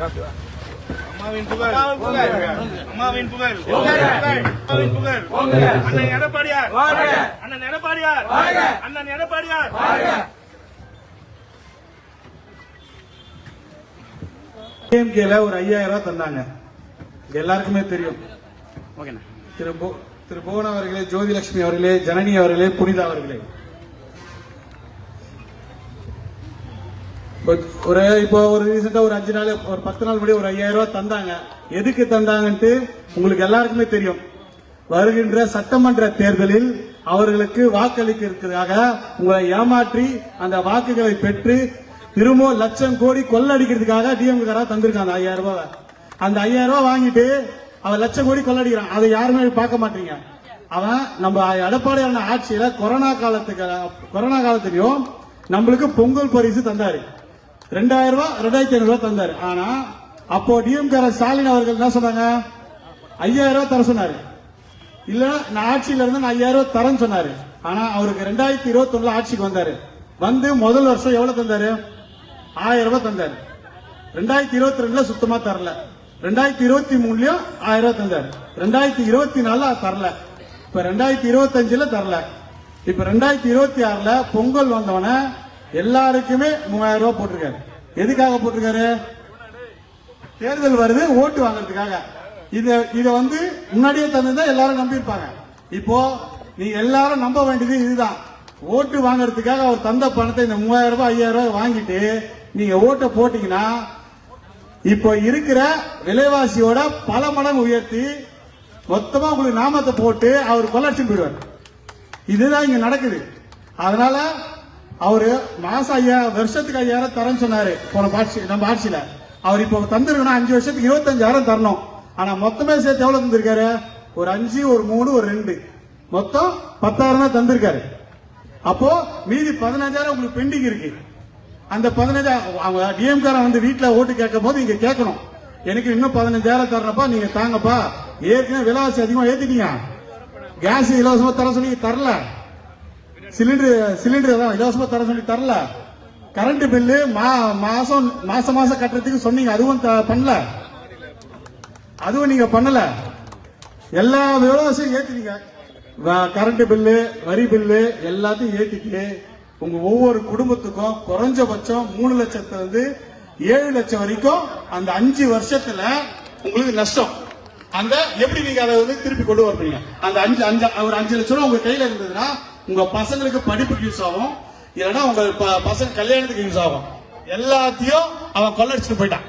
அம்மாவின் புகழ் அம்மாவின் புகழ் அம்மாவின் புகழ் அண்ணன் எடப்பாடியார் அண்ணன் எடப்பாடியார் அண்ணன் எடப்பாடியார். டிஎம்கேல ஒரு 5000 ரூபாய் தந்தாங்க, எல்லாருக்குமே தெரியும். திரு புவன் அவர்களே, ஜோதிலட்சுமி அவர்களே, ஜனனி அவர்களே, புனிதா அவர்களே, இப்போ ஒரு ரீசெண்டா ஒரு 5 நாள் ஒரு 10 நாள் முன்னாடி ஒரு 5000 ரூபாய் தந்தாங்க. எதுக்கு தந்தாங்கன்ட்டு உங்களுக்கு எல்லாருக்குமே தெரியும். வருகின்ற சட்டமன்ற தேர்தலில் அவர்களுக்கு வாக்களிக்கிறதுக்காக உங்களை ஏமாற்றி அந்த வாக்குகளை பெற்று திரும்ப லட்சம் கோடி கொள்ளடிக்கிறதுக்காக டிஎம்கே தந்திருக்காங்க 5000 ரூபாய். அந்த 5000 ரூபாய் வாங்கிட்டு அவன் லட்சம் கோடி கொள்ளடிக்கிறான். அதை யாருமே பார்க்க மாட்டீங்க. அவன் நம்ம எடப்பாடியான ஆட்சியில கொரோனா காலத்திலையும் நம்மளுக்கு பொங்கல் பரிசு தந்தாரு. 2000 ரூபாய் 2500 ரூபாய் தந்தாரு. ஆனா அப்போ டிஎம்கே ஸ்டாலின் அவர்கள் என்ன சொன்னாங்க, 5000 ரூபாய் தர சொன்னாரு. இல்ல நான் ஆட்சியில இருந்து நான் 5000 ரூபாய் தரேன்னு சொன்னாரு. ஆனா அவருக்கு 2021 ஆட்சிக்கு வந்தாரு. வந்து முதல் வருஷம் எவ்வளவு தந்தாரு, 1000 ரூபாய் தந்தாரு. 2022 சுத்தமா தரல. 2023 1000 ரூபாய் தந்தாரு. 2024 தரல. இப்ப 2025 தரல. இப்ப 2026 பொங்கல் வந்தவன எல்லாருக்குமே 3000 ரூபாய் போட்டிருக்காரு. எதுக்காக போட்டிருக்காரு, தேர்தல் வருது ஓட்டு வாங்கறதுக்காக. இத வந்து முன்னாடியே தந்தா எல்லாரும் நம்பி இருப்பாங்க. இப்போ நீங்க எல்லாரும் நம்ப வேண்டியது இதுதான். ஓட்டு வாங்கறதுக்காக அவர் தந்த பணத்தை இந்த 3000 ரூபாய் 5000 ரூபாய் வாங்கிட்டு நீங்க ஓட்டை போட்டீங்கன்னா இப்போ இருக்கிற விலைவாசியோட பல மடங்கு உயர்த்தி மொத்தமா உங்களுக்கு நாமத்தை போட்டு அவர் கொள்ளடிச்சு போயிடுவார். இதுதான் இங்க நடக்குது. அதனால அவரு மாசம் வருஷத்துக்கு 5000 தரேன்னு சொன்னாரு போன நம்ம ஆட்சியில. அவர் இப்போ தந்திருக்கணும் 5 வருஷத்துக்கு 25,000 தரணும். ஆனா மொத்தமே சேர்த்து எவ்வளவு தந்திருக்காரு, ஒரு 5 ஒரு 3 ஒரு 2 மொத்தம் 10,000 தான் தந்திருக்காரு. அப்போ மீதி 15,000 உங்களுக்கு பெண்டிங் இருக்கு. அந்த 15,000 அவங்க டிஎம்கே வந்து வீட்டுல ஓட்டு கேட்கும் போது இங்க கேட்கணும், எனக்கு இன்னும் 15,000 தரப்பா, நீங்க தாங்கப்பா, ஏற்கனவே விலைவாசி அதிகமா ஏத்திட்டீங்க, கேஸ் இலவசமா தர சொல்லி தரல, சிலிண்டர் தான் இலவசமா தர சொல்லி தரல, கரண்ட் பில்லு மாசம் கட்டுறதுக்கு சொன்னீங்க, அதுவும் பண்ணல, அதுவும் நீங்க பண்ணல. எல்லா விலைவாசியும் ஏத்திட்டீங்க. கரண்ட் பில்லு, வரி பில்லு எல்லாத்தையும் ஏத்திட்டு உங்க ஒவ்வொரு குடும்பத்துக்கும் குறைஞ்சபட்சம் 3 லட்சத்துல இருந்து 7 லட்சம் வரைக்கும் அந்த 5 வருஷத்துல உங்களுக்கு நஷ்டம். அந்த எப்படி நீங்க அதை வந்து திருப்பி கொண்டு வரீங்க? அந்த 5 லட்சம் ரூபாய் உங்க கையில இருந்ததுன்னா உங்க பசங்களுக்கு படிப்புக்கு யூஸ் ஆகும், இல்லைன்னா உங்க பசங்க கல்யாணத்துக்கு யூஸ் ஆகும். எல்லாத்தையும் அவன் கொள்ளடிச்சுட்டு போயிட்டான்.